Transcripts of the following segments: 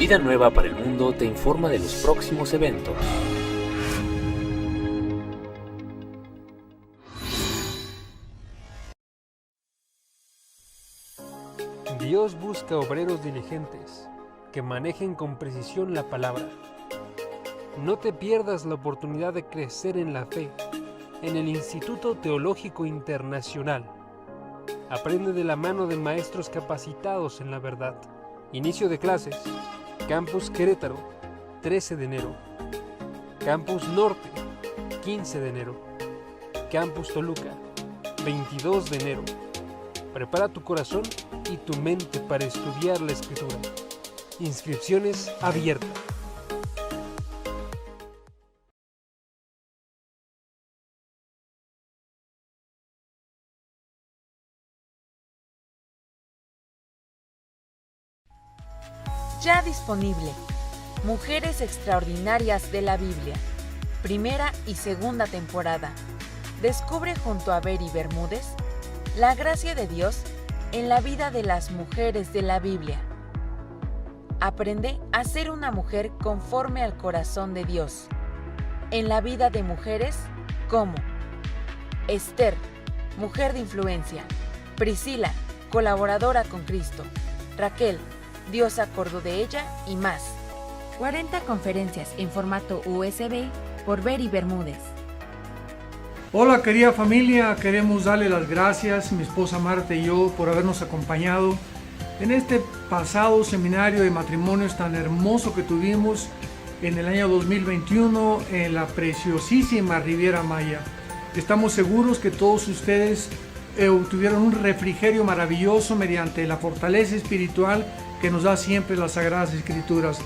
Vida Nueva para el Mundo te informa de los próximos eventos. Dios busca obreros diligentes que manejen con precisión la palabra. No te pierdas la oportunidad de crecer en la fe en el Instituto Teológico Internacional. Aprende de la mano de maestros capacitados en la verdad. Inicio de clases. Campus Querétaro, 13 de enero. Campus Norte, 15 de enero. Campus Toluca, 22 de enero. Prepara tu corazón y tu mente para estudiar la Escritura. Inscripciones abiertas. Ya disponible. Mujeres Extraordinarias de la Biblia. Primera y segunda temporada. Descubre junto a Beri Bermúdez la gracia de Dios en la vida de las mujeres de la Biblia. Aprende a ser una mujer conforme al corazón de Dios. En la vida de mujeres como Esther, mujer de influencia. Priscila, colaboradora con Cristo. Raquel, Dios acordó de ella y más. 40 conferencias en formato USB por Beri Bermúdez. Hola querida familia, queremos darle las gracias, mi esposa Marta y yo, por habernos acompañado en este pasado seminario de matrimonios tan hermoso que tuvimos en el año 2021 en la preciosísima Riviera Maya. Estamos seguros que todos ustedes obtuvieron un refrigerio maravilloso mediante la fortaleza espiritual que nos da siempre las Sagradas Escrituras.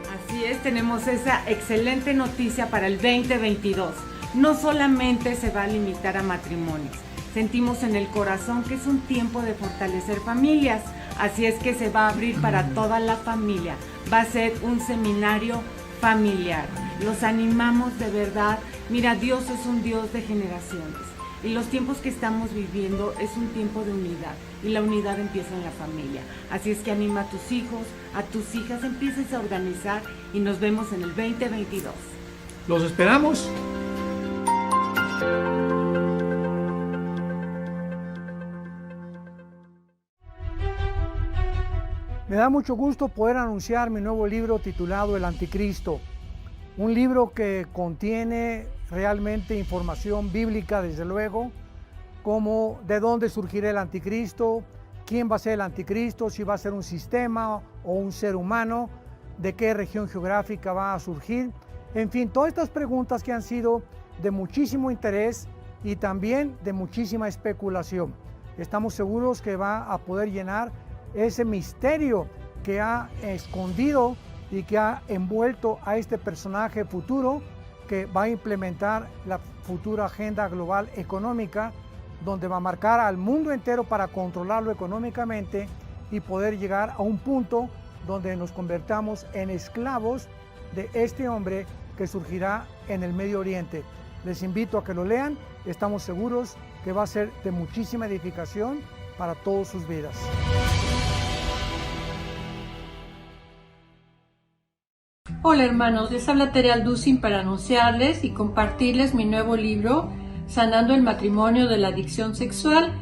Así es, tenemos esa excelente noticia para el 2022. No solamente se va a limitar a matrimonios, sentimos en el corazón que es un tiempo de fortalecer familias, así es que se va a abrir para toda la familia, va a ser un seminario familiar. Los animamos de verdad, mira, Dios es un Dios de generaciones. Y los tiempos que estamos viviendo es un tiempo de unidad y la unidad empieza en la familia. Así es que anima a tus hijos, a tus hijas, empieces a organizar y nos vemos en el 2022. ¡Los esperamos! Me da mucho gusto poder anunciar mi nuevo libro titulado El Anticristo. Un libro que contiene realmente información bíblica, desde luego, como de dónde surgirá el anticristo, quién va a ser el anticristo, si va a ser un sistema o un ser humano, de qué región geográfica va a surgir. En fin, todas estas preguntas que han sido de muchísimo interés y también de muchísima especulación. Estamos seguros que va a poder llenar ese misterio que ha escondido y que ha envuelto a este personaje futuro que va a implementar la futura agenda global económica, donde va a marcar al mundo entero para controlarlo económicamente y poder llegar a un punto donde nos convertamos en esclavos de este hombre que surgirá en el Medio Oriente. Les invito a que lo lean, estamos seguros que va a ser de muchísima edificación para todas sus vidas. Hola hermanos, les habla Tere Alducin para anunciarles y compartirles mi nuevo libro, Sanando el Matrimonio de la Adicción Sexual,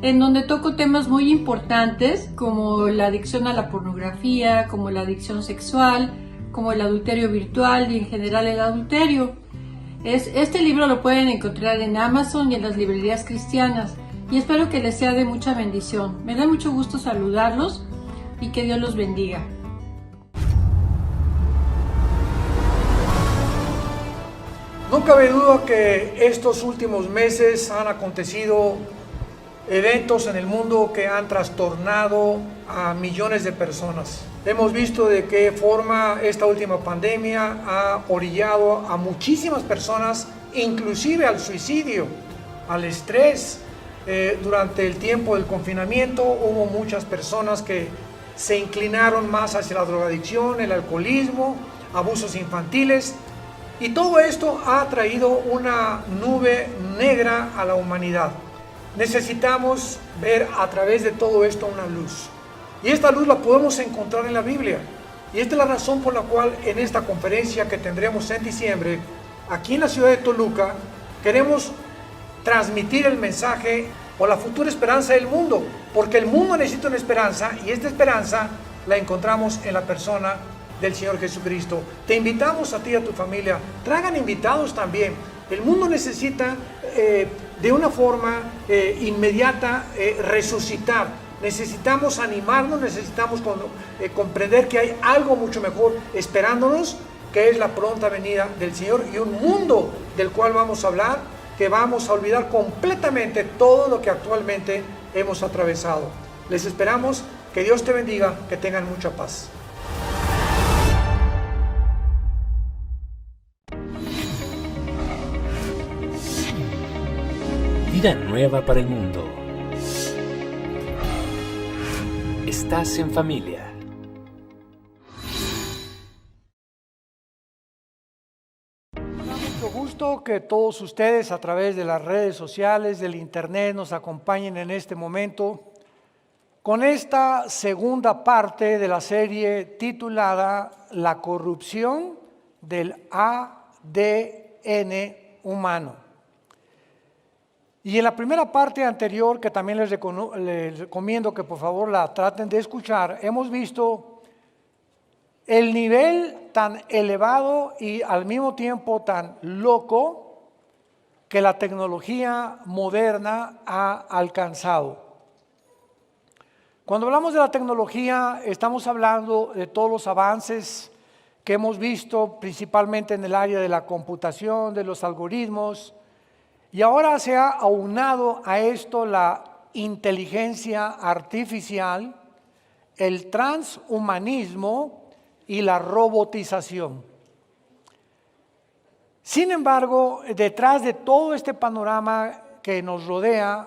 en donde toco temas muy importantes como la adicción a la pornografía, como la adicción sexual, como el adulterio virtual y en general el adulterio. Este libro lo pueden encontrar en Amazon y en las librerías cristianas y espero que les sea de mucha bendición. Me da mucho gusto saludarlos y que Dios los bendiga. No cabe duda que estos últimos meses han acontecido eventos en el mundo que han trastornado a millones de personas. Hemos visto de qué forma esta última pandemia ha orillado a muchísimas personas, inclusive al suicidio, al estrés. Durante el tiempo del confinamiento hubo muchas personas que se inclinaron más hacia la drogadicción, el alcoholismo, abusos infantiles. Y todo esto ha traído una nube negra a la humanidad. necesitamos ver a través de todo esto una luz. Y esta luz la podemos encontrar en la Biblia. Y esta es la razón por la cual en esta conferencia que tendremos en diciembre, aquí en la ciudad de Toluca, queremos transmitir el mensaje o la futura esperanza del mundo, porque el mundo necesita una esperanza y esta esperanza la encontramos en la persona del Señor Jesucristo. Te invitamos a ti y a tu familia, traigan invitados también. El mundo necesita de una forma inmediata resucitar. Necesitamos animarnos, necesitamos comprender que hay algo mucho mejor esperándonos, que es la pronta venida del Señor y un mundo del cual vamos a hablar, que vamos a olvidar completamente todo lo que actualmente hemos atravesado. Les esperamos, que Dios te bendiga, que tengan mucha paz. Vida nueva para el mundo. Estás en familia. Mucho gusto que todos ustedes a través de las redes sociales, del internet, nos acompañen en este momento con esta segunda parte de la serie titulada La corrupción del ADN humano. Y en la primera parte anterior, que también les recomiendo que por favor la traten de escuchar, hemos visto el nivel tan elevado y al mismo tiempo tan loco que la tecnología moderna ha alcanzado. Cuando hablamos de la tecnología, estamos hablando de todos los avances que hemos visto, principalmente en el área de la computación, de los algoritmos, y ahora se ha aunado a esto la inteligencia artificial, el transhumanismo y la robotización. Sin embargo, detrás de todo este panorama que nos rodea,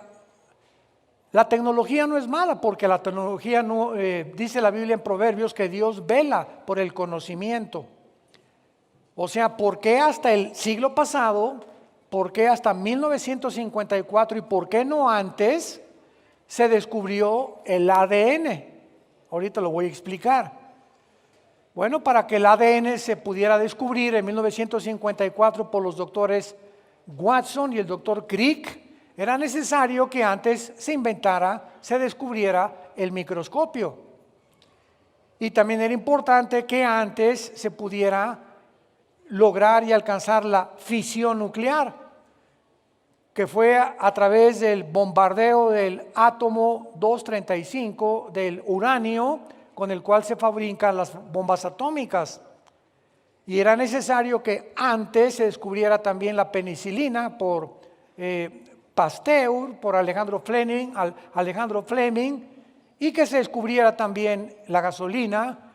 la tecnología no es mala, porque la tecnología no, dice la Biblia en Proverbios que Dios vela por el conocimiento. O sea, ¿por qué hasta el siglo pasado? ¿Por qué hasta 1954 y por qué no antes se descubrió el ADN? Ahorita lo voy a explicar. Bueno, para que el ADN se pudiera descubrir en 1954 por los doctores Watson y el doctor Crick, era necesario que antes se descubriera el microscopio. Y también era importante que antes se pudiera lograr y alcanzar la fisión nuclear, que fue a través del bombardeo del átomo 235 del uranio, con el cual se fabrican las bombas atómicas. Y era necesario que antes se descubriera también la penicilina por Pasteur, por Alejandro Fleming, y que se descubriera también la gasolina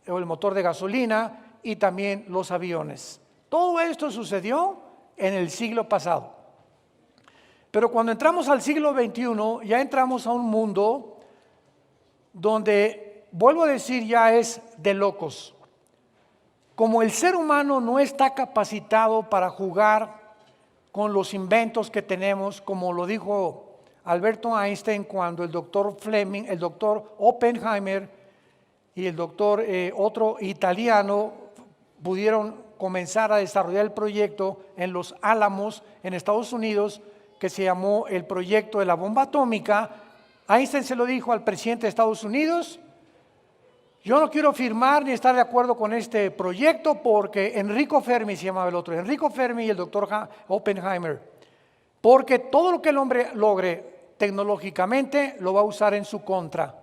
o el motor de gasolina y también los aviones. Todo esto sucedió en el siglo pasado. Pero cuando entramos al siglo XXI, ya entramos a un mundo donde, vuelvo a decir, ya es de locos. Como el ser humano no está capacitado para jugar con los inventos que tenemos, como lo dijo Alberto Einstein cuando el doctor Fleming, el doctor Oppenheimer y el doctor otro italiano pudieron comenzar a desarrollar el proyecto en Los Álamos, en Estados Unidos, que se llamó el proyecto de la bomba atómica. Einstein se lo dijo al presidente de Estados Unidos: yo no quiero firmar ni estar de acuerdo con este proyecto porque Enrico Fermi, se llamaba el otro, Enrico Fermi y el doctor Oppenheimer, porque todo lo que el hombre logre tecnológicamente lo va a usar en su contra.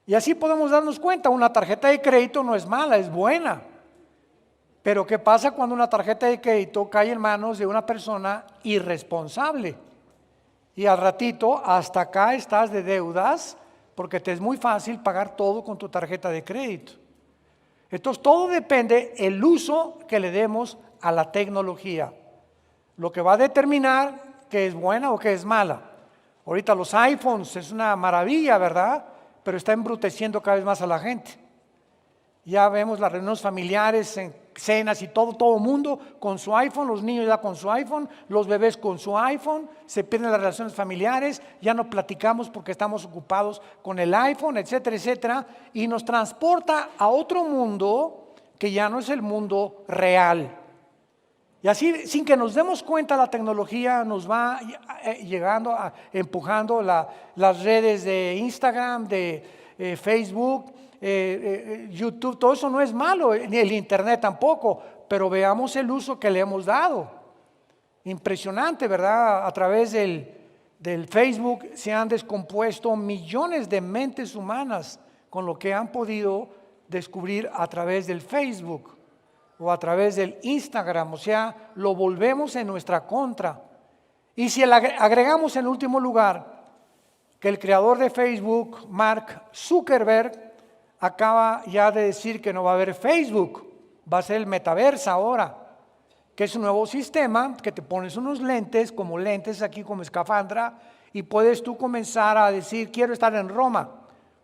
Y así podemos darnos cuenta, una tarjeta de crédito no es mala, es buena. Pero ¿qué pasa cuando una tarjeta de crédito cae en manos de una persona irresponsable? Y al ratito, hasta acá estás de deudas, porque te es muy fácil pagar todo con tu tarjeta de crédito. Entonces, todo depende del uso que le demos a la tecnología. Lo que va a determinar que es buena o que es mala. Ahorita los iPhones es una maravilla, ¿verdad? Pero está embruteciendo cada vez más a la gente. Ya vemos las reuniones familiares cenas y todo el mundo con su iPhone, los niños ya con su iPhone, los bebés con su iPhone, se pierden las relaciones familiares, ya no platicamos porque estamos ocupados con el iPhone, etcétera, etcétera, y nos transporta a otro mundo que ya no es el mundo real. Y así, sin que nos demos cuenta, la tecnología nos va empujando las redes de Instagram, de Facebook, YouTube. Todo eso no es malo, ni el Internet tampoco, pero veamos el uso que le hemos dado. Impresionante, ¿verdad? A través del Facebook se han descompuesto millones de mentes humanas con lo que han podido descubrir a través del Facebook o a través del Instagram, o sea, lo volvemos en nuestra contra. Y si agregamos en último lugar que el creador de Facebook, Mark Zuckerberg, acaba ya de decir que no va a haber Facebook, va a ser el metaverso ahora, que es un nuevo sistema que te pones unos lentes, como lentes aquí como escafandra, y puedes tú comenzar a decir, quiero estar en Roma,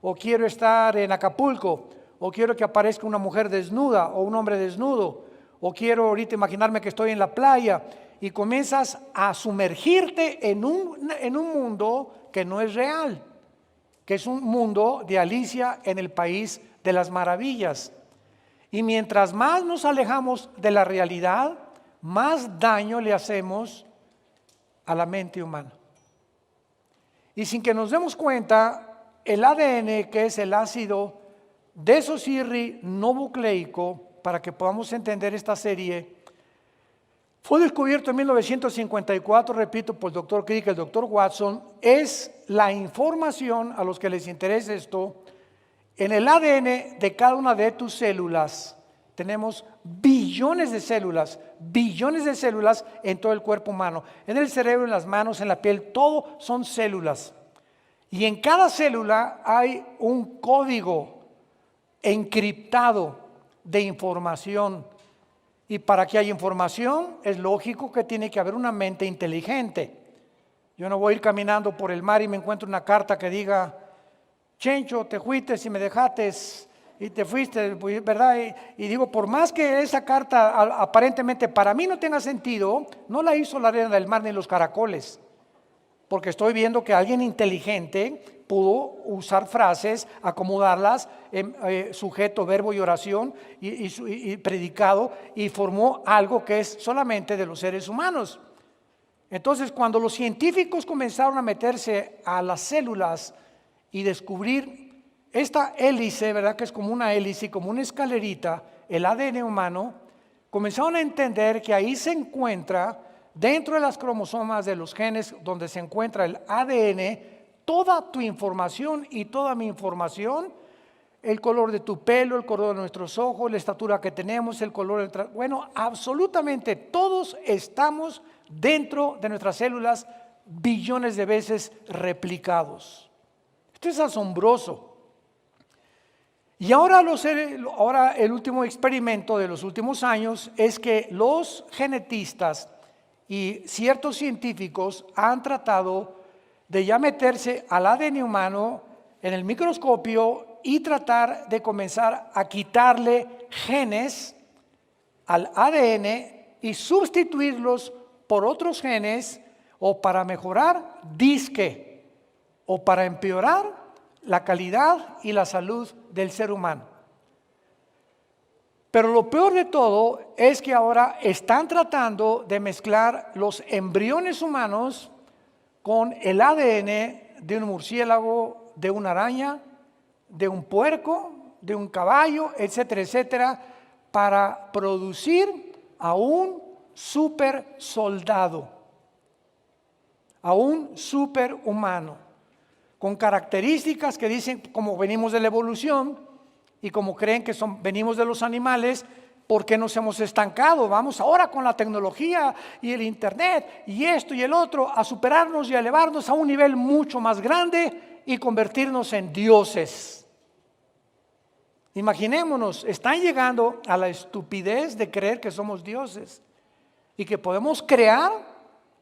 o quiero estar en Acapulco, o quiero que aparezca una mujer desnuda o un hombre desnudo, o quiero ahorita imaginarme que estoy en la playa, y comienzas a sumergirte en un mundo que no es real, que es un mundo de Alicia en el país de las maravillas. Y mientras más nos alejamos de la realidad, más daño le hacemos a la mente humana. Y sin que nos demos cuenta, el ADN, que es el ácido desoxirribonucleico, para que podamos entender esta serie, fue descubierto en 1954, repito, por el doctor Crick y el doctor Watson. Es la información, a los que les interesa esto, en el ADN de cada una de tus células. Tenemos billones de células en todo el cuerpo humano, en el cerebro, en las manos, en la piel, todo son células. Y en cada célula hay un código encriptado de información. Y para que haya información es lógico que tiene que haber una mente inteligente. Yo no voy a ir caminando por el mar y me encuentro una carta que diga, Chencho, te fuiste y me dejaste y te fuiste, ¿verdad? Y digo, por más que esa carta aparentemente para mí no tenga sentido, no la hizo la arena del mar ni los caracoles, porque estoy viendo que alguien inteligente pudo usar frases, acomodarlas en sujeto, verbo y oración y predicado, y formó algo que es solamente de los seres humanos. Entonces, cuando los científicos comenzaron a meterse a las células y descubrir esta hélice, ¿verdad? Que es como una hélice, como una escalerita, el ADN humano, comenzaron a entender que ahí se encuentra, dentro de las cromosomas de los genes, donde se encuentra el ADN, toda tu información y toda mi información, el color de tu pelo, el color de nuestros ojos, la estatura que tenemos, el color del bueno, absolutamente todos estamos dentro de nuestras células billones de veces replicados. Esto es asombroso. Y ahora el último experimento de los últimos años es que los genetistas y ciertos científicos han tratado de ya meterse al ADN humano en el microscopio y tratar de comenzar a quitarle genes al ADN y sustituirlos por otros genes, o para mejorar, o para empeorar la calidad y la salud del ser humano. Pero lo peor de todo es que ahora están tratando de mezclar los embriones humanos con el ADN de un murciélago, de una araña, de un puerco, de un caballo, etcétera, etcétera, para producir a un super soldado, a un superhumano, con características que dicen, como venimos de la evolución y como creen que venimos de los animales, ¿por qué nos hemos estancado? Vamos ahora con la tecnología y el internet y esto y el otro a superarnos y a elevarnos a un nivel mucho más grande y convertirnos en dioses. Imaginémonos, están llegando a la estupidez de creer que somos dioses y que podemos crear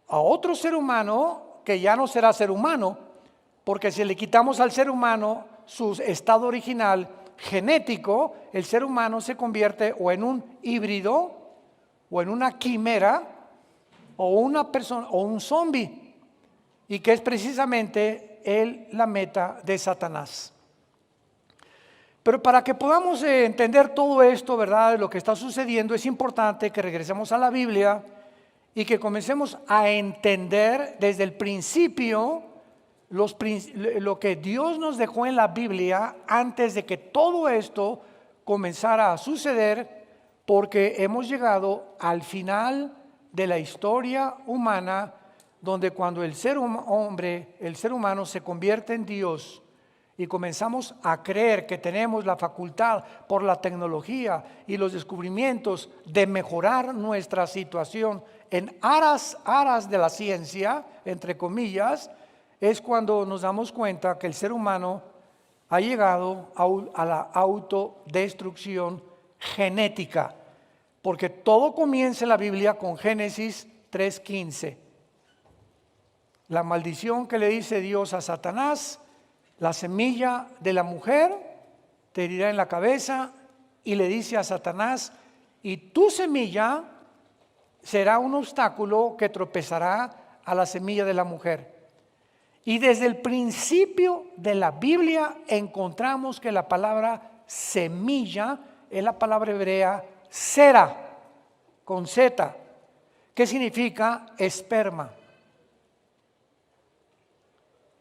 a otro ser humano que ya no será ser humano, porque si le quitamos al ser humano su estado original, genético, el ser humano se convierte o en un híbrido, o en una quimera, o una persona, o un zombie, y que es precisamente la meta de Satanás. Pero para que podamos entender todo esto, ¿verdad?, de lo que está sucediendo, es importante que regresemos a la Biblia y que comencemos a entender desde el principio lo que Dios nos dejó en la Biblia antes de que todo esto comenzara a suceder, porque hemos llegado al final de la historia humana, donde cuando el ser humano se convierte en Dios y comenzamos a creer que tenemos la facultad por la tecnología y los descubrimientos de mejorar nuestra situación en aras de la ciencia, entre comillas, es cuando nos damos cuenta que el ser humano ha llegado a la autodestrucción genética, porque todo comienza en la Biblia con Génesis 3:15. La maldición que le dice Dios a Satanás: la semilla de la mujer te herirá en la cabeza, y le dice a Satanás: y tu semilla será un obstáculo que tropezará a la semilla de la mujer. Y desde el principio de la Biblia encontramos que la palabra semilla es la palabra hebrea sera, con Z, que significa esperma.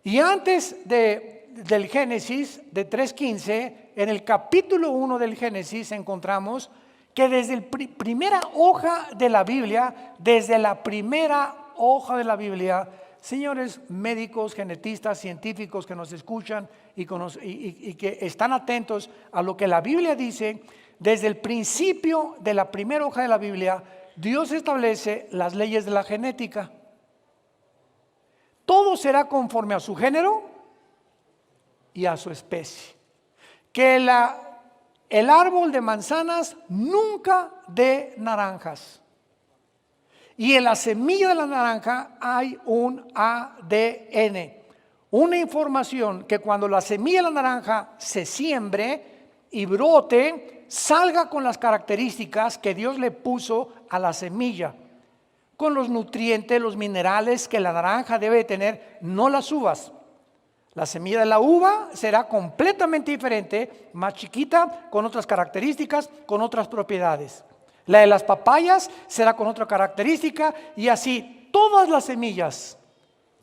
Y antes del Génesis de 3:15, en el capítulo 1 del Génesis encontramos que desde la primera hoja de la Biblia, señores médicos, genetistas, científicos que nos escuchan y que están atentos a lo que la Biblia dice, desde el principio de la primera hoja de la Biblia, Dios establece las leyes de la genética. Todo será conforme a su género y a su especie. Que el árbol de manzanas nunca dé naranjas. Y en la semilla de la naranja hay un ADN, una información que cuando la semilla de la naranja se siembre y brote, salga con las características que Dios le puso a la semilla, con los nutrientes, los minerales que la naranja debe tener, no las uvas. La semilla de la uva será completamente diferente, más chiquita, con otras características, con otras propiedades. La de las papayas será con otra característica, y así todas las semillas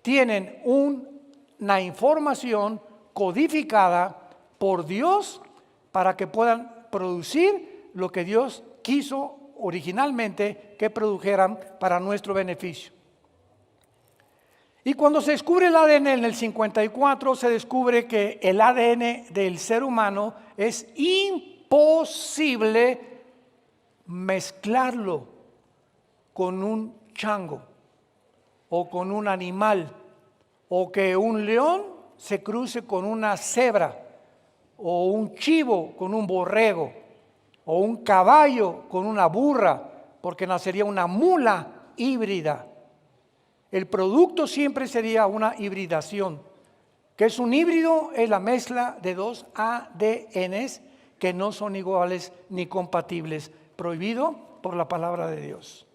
tienen una información codificada por Dios para que puedan producir lo que Dios quiso originalmente que produjeran para nuestro beneficio. Y cuando se descubre el ADN en el 54, se descubre que el ADN del ser humano es imposible mezclarlo con un chango o con un animal, o que un león se cruce con una cebra, o un chivo con un borrego, o un caballo con una burra, porque nacería una mula híbrida. El producto siempre sería una hibridación. ¿Qué es un híbrido? Es la mezcla de dos ADNs que no son iguales ni compatibles, prohibido por la palabra de Dios.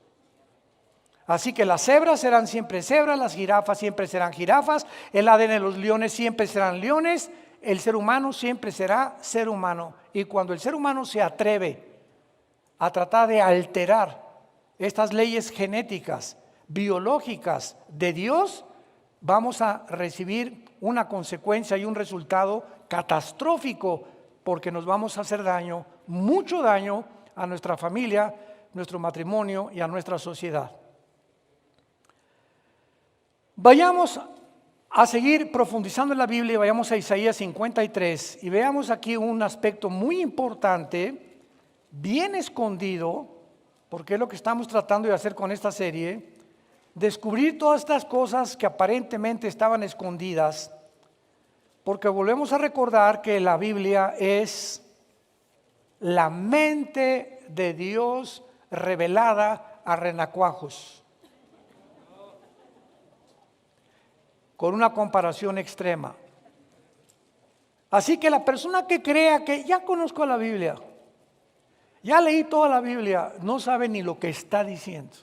Así que las cebras serán siempre cebras, las jirafas siempre serán jirafas, el ADN de los leones siempre serán leones, el ser humano siempre será ser humano. Y cuando el ser humano se atreve a tratar de alterar estas leyes genéticas, biológicas de Dios, vamos a recibir una consecuencia y un resultado catastrófico, porque nos vamos a hacer daño, mucho daño a nuestra familia, nuestro matrimonio y a nuestra sociedad. Vayamos a seguir profundizando en la Biblia y vayamos a Isaías 53 y veamos aquí un aspecto muy importante, bien escondido, porque es lo que estamos tratando de hacer con esta serie, descubrir todas estas cosas que aparentemente estaban escondidas, porque volvemos a recordar que la Biblia es la mente de Dios revelada a renacuajos, con una comparación extrema. Así que la persona que crea que ya conozco la Biblia, ya leí toda la Biblia, no sabe ni lo que está diciendo.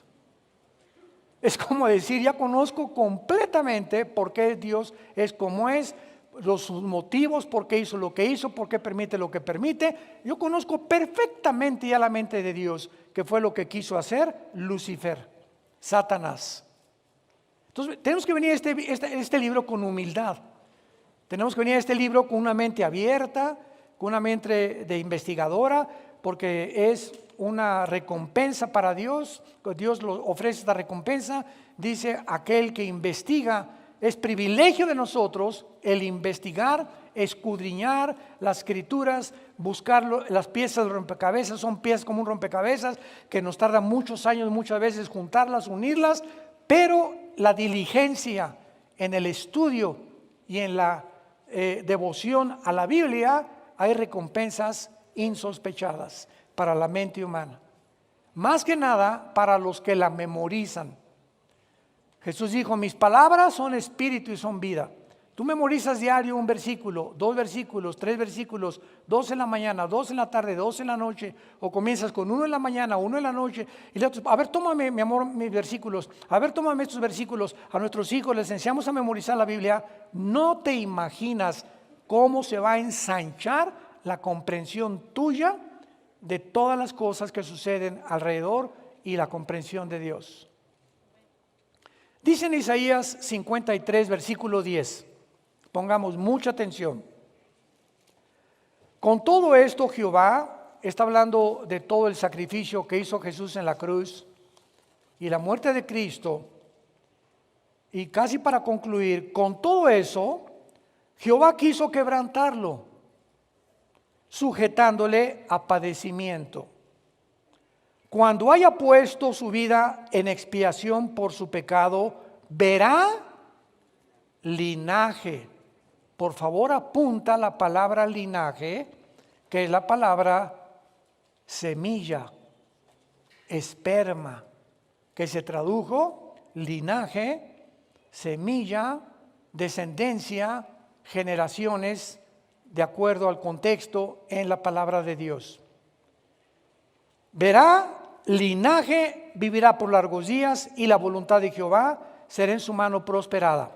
Es como decir, ya conozco completamente por qué Dios es como es, sus motivos, por qué hizo lo que hizo, por qué permite lo que permite. Yo conozco perfectamente ya la mente de Dios, que fue lo que quiso hacer Lucifer, Satanás. Entonces tenemos que venir a este libro con humildad. Tenemos que venir a este libro con una mente abierta, con una mente de investigadora, porque es una recompensa para Dios. Dios lo ofrece esta recompensa. Dice, aquel que investiga, es privilegio de nosotros el investigar, escudriñar las escrituras, buscar las piezas del rompecabezas. Son piezas como un rompecabezas que nos tarda muchos años, muchas veces juntarlas, unirlas, pero la diligencia en el estudio y en la devoción a la Biblia, hay recompensas insospechadas para la mente humana. Más que nada para los que la memorizan. Jesús dijo, mis palabras son espíritu y son vida. Tú memorizas diario un versículo, 2 versículos, 3 versículos, 2 en la mañana, 2 en la tarde, 2 en la noche, o comienzas con 1 en la mañana, 1 en la noche, y le dices, a ver, tómame, mi amor, mis versículos, a ver, tómame estos versículos. A nuestros hijos les enseñamos a memorizar la Biblia. No te imaginas cómo se va a ensanchar la comprensión tuya de todas las cosas que suceden alrededor y la comprensión de Dios. Dice en Isaías 53, versículo 10, pongamos mucha atención. Con todo esto Jehová, está hablando de todo el sacrificio que hizo Jesús en la cruz y la muerte de Cristo, y casi para concluir, con todo eso, Jehová quiso quebrantarlo, sujetándole a padecimiento. Cuando haya puesto su vida en expiación por su pecado, verá linaje. Por favor, apunta la palabra linaje, que es la palabra semilla, esperma, que se tradujo linaje, semilla, descendencia, generaciones, de acuerdo al contexto en la palabra de Dios. Verá linaje, vivirá por largos días, y la voluntad de Jehová será en su mano prosperada.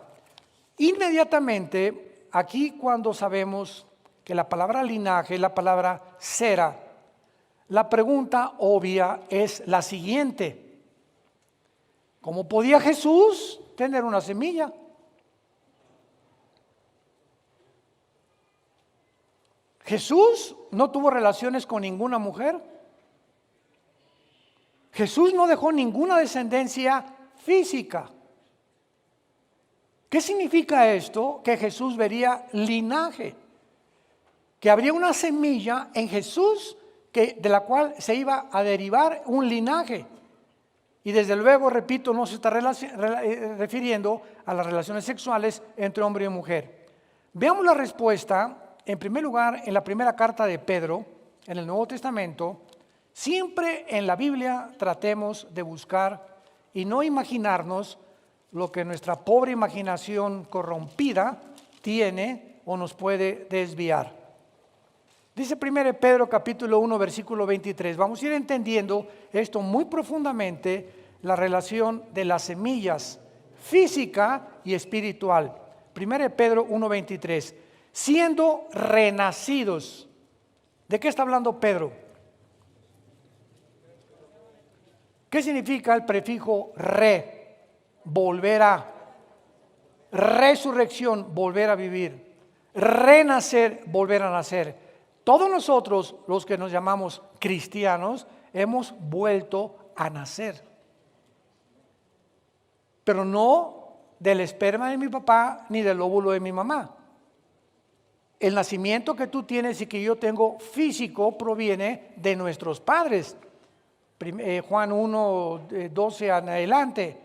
Inmediatamente, aquí cuando sabemos que la palabra linaje es la palabra sera, la pregunta obvia es la siguiente: ¿cómo podía Jesús tener una semilla? Jesús no tuvo relaciones con ninguna mujer. Jesús no dejó ninguna descendencia física. ¿Qué significa esto? Que Jesús vería linaje, que habría una semilla en Jesús de la cual se iba a derivar un linaje. Y desde luego, repito, no se está refiriendo a las relaciones sexuales entre hombre y mujer. Veamos la respuesta, en primer lugar, en la primera carta de Pedro, en el Nuevo Testamento. Siempre en la Biblia tratemos de buscar y no imaginarnos lo que nuestra pobre imaginación corrompida tiene o nos puede desviar. Dice 1 Pedro capítulo 1 versículo 23. Vamos a ir entendiendo esto muy profundamente, la relación de las semillas física y espiritual. 1 Pedro 1, 23. Siendo renacidos. ¿De qué está hablando Pedro? ¿Qué significa el prefijo re? Volver a. Resurrección, volver a vivir. Renacer, volver a nacer. Todos nosotros, los que nos llamamos cristianos, hemos vuelto a nacer. Pero no del esperma de mi papá ni del óvulo de mi mamá. El nacimiento que tú tienes y que yo tengo físico proviene de nuestros padres. Juan 1, 12 en adelante,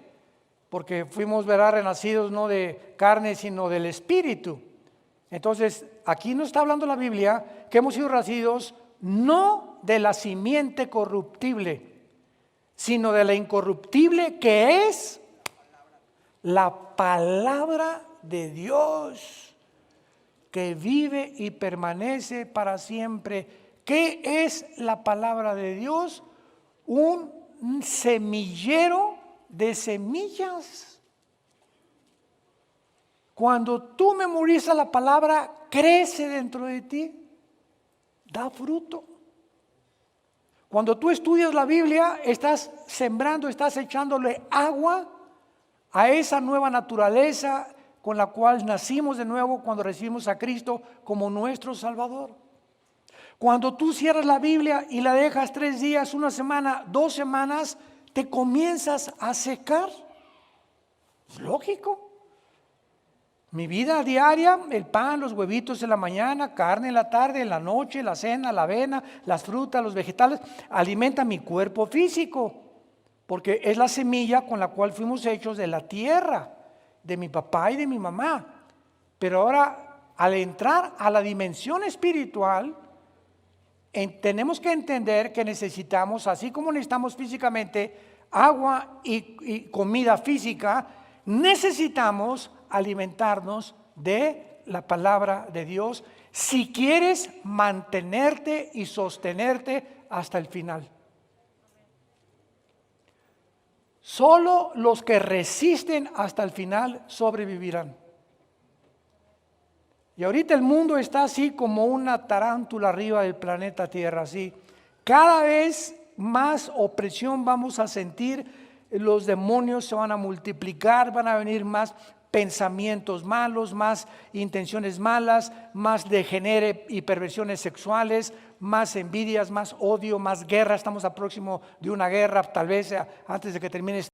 porque fuimos renacidos no de carne sino del Espíritu. Entonces aquí nos está hablando la Biblia que hemos sido nacidos no de la simiente corruptible, sino de la incorruptible, que es la palabra de Dios. que vive y permanece para siempre. ¿Qué es la palabra de Dios? Un semillero de semillas. Cuando tú memorizas la palabra, crece dentro de ti, da fruto. Cuando tú estudias la Biblia, estás sembrando, estás echándole agua a esa nueva naturaleza con la cual nacimos de nuevo cuando recibimos a Cristo como nuestro Salvador. Cuando tú cierras la Biblia y la dejas 3 días, 1 semana, 2 semanas, te comienzas a secar. Es lógico. Mi vida diaria, el pan, los huevitos en la mañana, carne en la tarde, en la noche, la cena, la avena, las frutas, los vegetales, alimenta mi cuerpo físico, porque es la semilla con la cual fuimos hechos de la tierra, de mi papá y de mi mamá. Pero ahora, al entrar a la dimensión espiritual, tenemos que entender que necesitamos, así como necesitamos físicamente agua y comida física, necesitamos alimentarnos de la palabra de Dios si quieres mantenerte y sostenerte hasta el final. Solo los que resisten hasta el final sobrevivirán. Y ahorita el mundo está así como una tarántula arriba del planeta Tierra, así. Cada vez más opresión vamos a sentir, los demonios se van a multiplicar, van a venir más pensamientos malos, más intenciones malas, más degenere y perversiones sexuales, más envidias, más odio, más guerra. Estamos a próximo de una guerra, tal vez antes de que termine.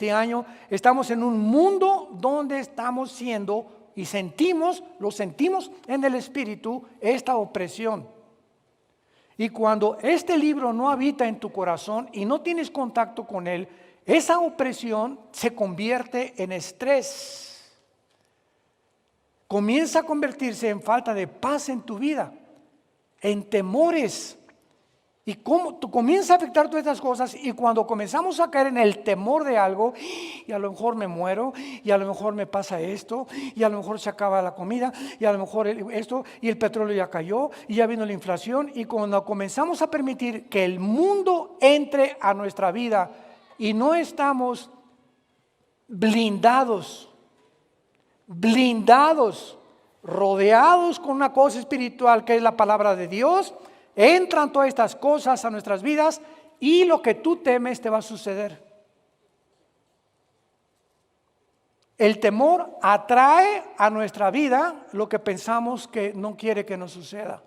Este año estamos en un mundo donde estamos siendo y lo sentimos en el espíritu, esta opresión. Y cuando este libro no habita en tu corazón y no tienes contacto con él, esa opresión se convierte en estrés. Comienza a convertirse en falta de paz en tu vida, en temores. Y cómo tú comienza a afectar todas estas cosas, y cuando comenzamos a caer en el temor de algo, y a lo mejor me muero, y a lo mejor me pasa esto, y a lo mejor se acaba la comida, y a lo mejor esto, y el petróleo ya cayó, y ya vino la inflación, y cuando comenzamos a permitir que el mundo entre a nuestra vida y no estamos blindados, rodeados con una cosa espiritual que es la palabra de Dios, entran todas estas cosas a nuestras vidas y lo que tú temes te va a suceder. El temor atrae a nuestra vida lo que pensamos que no quiere que nos suceda.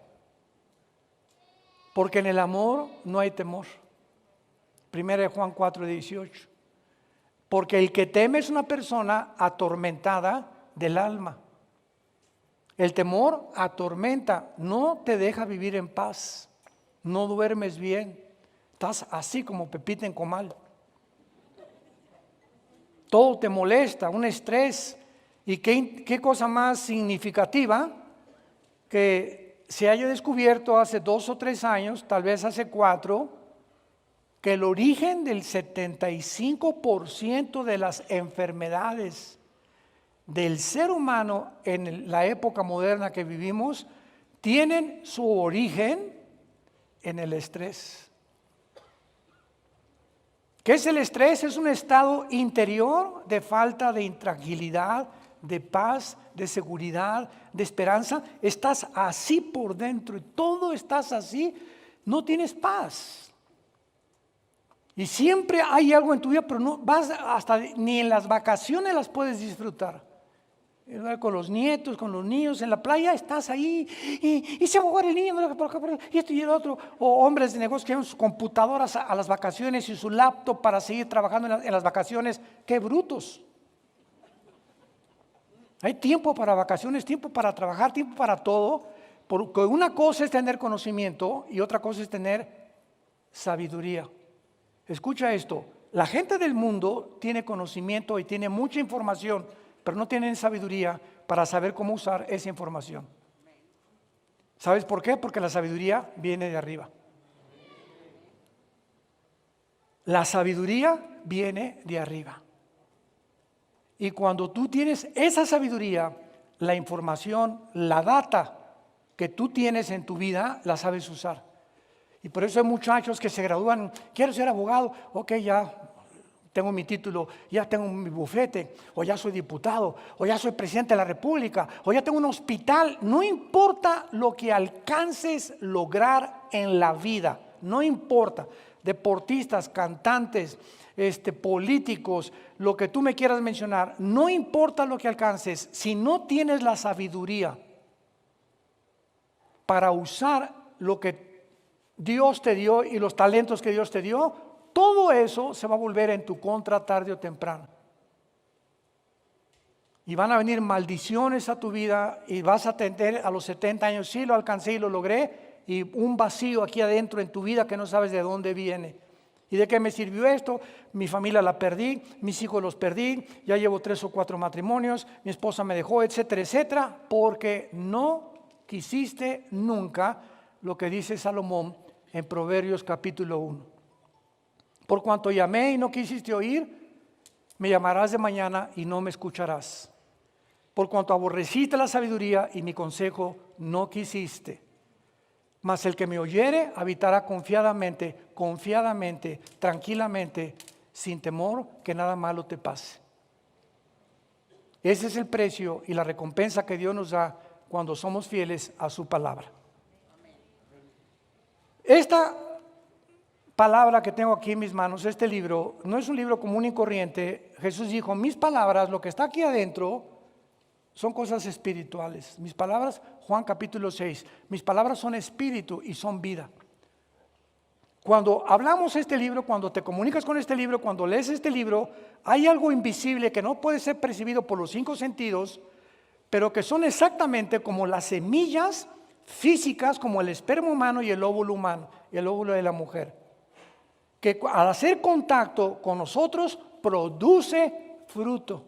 Porque en el amor no hay temor. 1 Juan 4:18. Porque el que teme es una persona atormentada del alma. El temor atormenta, no te deja vivir en paz. No duermes bien. Estás así como Pepita en comal. Todo te molesta, un estrés. Y qué cosa más significativa que se haya descubierto hace 2 o 3 años, tal vez hace 4, que el origen del 75% de las enfermedades del ser humano en la época moderna que vivimos tienen su origen en el estrés. ¿Qué es el estrés? Es un estado interior de falta de intranquilidad, de paz, de seguridad, de esperanza. Estás así por dentro y todo estás así, no tienes paz. Y siempre hay algo en tu vida, pero no vas hasta ni en las vacaciones las puedes disfrutar. Con los nietos, con los niños en la playa, estás ahí y se va a jugar el niño por acá, y esto y el otro. O hombres de negocios que llevan sus computadoras a las vacaciones y su laptop para seguir trabajando en las vacaciones. ¡Qué brutos! Hay tiempo para vacaciones, tiempo para trabajar, tiempo para todo. Porque una cosa es tener conocimiento y otra cosa es tener sabiduría. Escucha esto, la gente del mundo tiene conocimiento y tiene mucha información, pero no tienen sabiduría para saber cómo usar esa información. ¿Sabes por qué? Porque la sabiduría viene de arriba. La sabiduría viene de arriba. Y cuando tú tienes esa sabiduría, la información, la data que tú tienes en tu vida, la sabes usar. Y por eso hay muchachos que se gradúan, quiero ser abogado, ok, ya tengo mi título, ya tengo mi bufete, o ya soy diputado, o ya soy presidente de la república, o ya tengo un hospital. No importa lo que alcances lograr en la vida, no importa. Deportistas, cantantes, políticos, lo que tú me quieras mencionar, no importa lo que alcances, si no tienes la sabiduría para usar lo que Dios te dio y los talentos que Dios te dio, todo eso se va a volver en tu contra tarde o temprano. Y van a venir maldiciones a tu vida y vas a tener a los 70 años, sí lo alcancé y lo logré, y un vacío aquí adentro en tu vida que no sabes de dónde viene. ¿Y de qué me sirvió esto? Mi familia la perdí, mis hijos los perdí, ya llevo 3 o 4 matrimonios, mi esposa me dejó, etcétera, etcétera, porque no quisiste nunca lo que dice Salomón en Proverbios capítulo 1. Por cuanto llamé y no quisiste oír, me llamarás de mañana y no me escucharás. Por cuanto aborreciste la sabiduría y mi consejo no quisiste. Mas el que me oyere habitará confiadamente, tranquilamente, sin temor que nada malo te pase. Ese es el precio y la recompensa que Dios nos da cuando somos fieles a su palabra. Esta palabra que tengo aquí en mis manos, este libro, no es un libro común y corriente. Jesús dijo, mis palabras, lo que está aquí adentro, son cosas espirituales. Mis palabras, Juan capítulo 6, mis palabras son espíritu y son vida. Cuando hablamos este libro, cuando te comunicas con este libro, cuando lees este libro, hay algo invisible que no puede ser percibido por los 5 sentidos, pero que son exactamente como las semillas físicas, como el esperma humano y el óvulo humano, y el óvulo de la mujer, que al hacer contacto con nosotros produce fruto.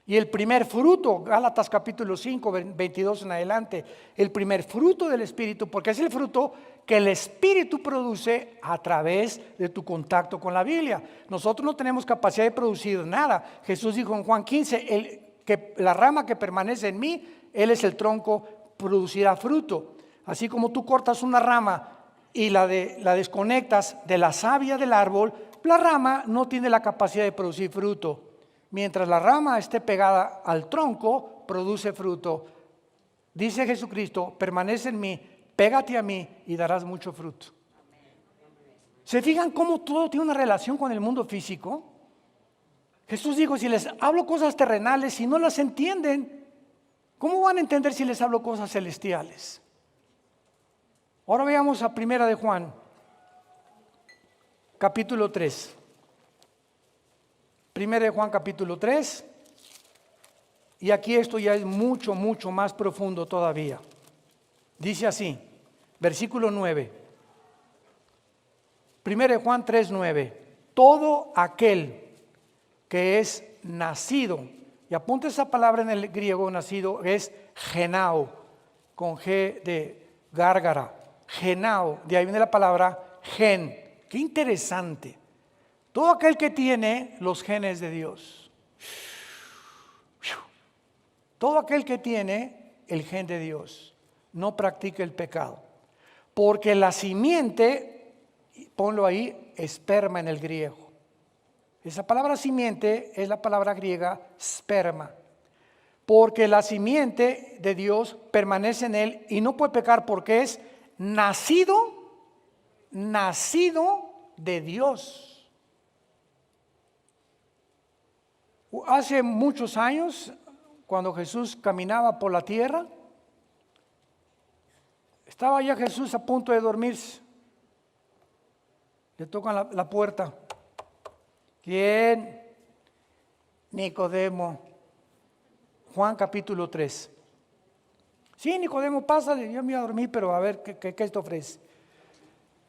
Y el primer fruto, Gálatas capítulo 5, 22 en adelante, el primer fruto del Espíritu, porque es el fruto que el Espíritu produce a través de tu contacto con la Biblia. Nosotros no tenemos capacidad de producir nada. Jesús dijo en Juan 15, que la rama que permanece en mí, Él es el tronco, producirá fruto. Así como tú cortas una rama y la desconectas de la savia del árbol, la rama no tiene la capacidad de producir fruto. Mientras la rama esté pegada al tronco, produce fruto. Dice Jesucristo, permanece en mí, pégate a mí y darás mucho fruto. ¿Se fijan cómo todo tiene una relación con el mundo físico? Jesús dijo, si les hablo cosas terrenales, si no las entienden, ¿cómo van a entender si les hablo cosas celestiales? Ahora veamos a Primera de Juan, capítulo 3. Primera de Juan, capítulo 3. Y aquí esto ya es mucho, mucho más profundo todavía. Dice así, versículo 9. Primera de Juan 3, 9. Todo aquel que es nacido, y apunta esa palabra en el griego nacido, es genao, con G de gárgara, genao, de ahí viene la palabra gen. Qué interesante. Todo aquel que tiene los genes de Dios, todo aquel que tiene el gen de Dios, no practica el pecado, porque la simiente, ponlo ahí, esperma en el griego. Esa palabra simiente es la palabra griega sperma, porque la simiente de Dios permanece en él y no puede pecar porque es nacido de Dios. Hace muchos años, cuando Jesús caminaba por la tierra, estaba ya Jesús a punto de dormirse. Le tocan la puerta. ¿Quién? Nicodemo. Juan capítulo 3. Sí, Nicodemo, pásale, yo me iba a dormir, pero a ver, ¿qué te ofrece?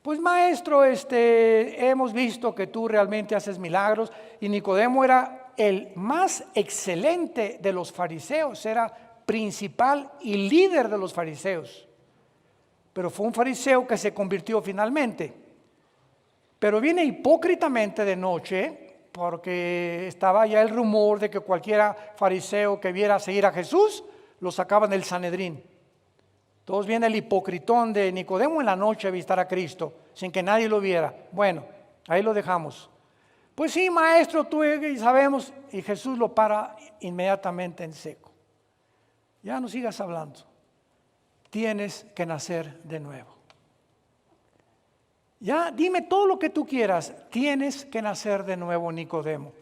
Pues maestro, hemos visto que tú realmente haces milagros. Y Nicodemo era el más excelente de los fariseos, era principal y líder de los fariseos. Pero fue un fariseo que se convirtió finalmente. Pero viene hipócritamente de noche, porque estaba ya el rumor de que cualquiera fariseo que viera seguir a Jesús, lo sacaban del Sanedrín. Entonces viene el hipocritón de Nicodemo en la noche a visitar a Cristo, sin que nadie lo viera. Bueno, ahí lo dejamos. Pues sí, maestro, tú y sabemos, y Jesús lo para inmediatamente en seco. Ya no sigas hablando. Tienes que nacer de nuevo. Ya, dime todo lo que tú quieras. Tienes que nacer de nuevo, Nicodemo.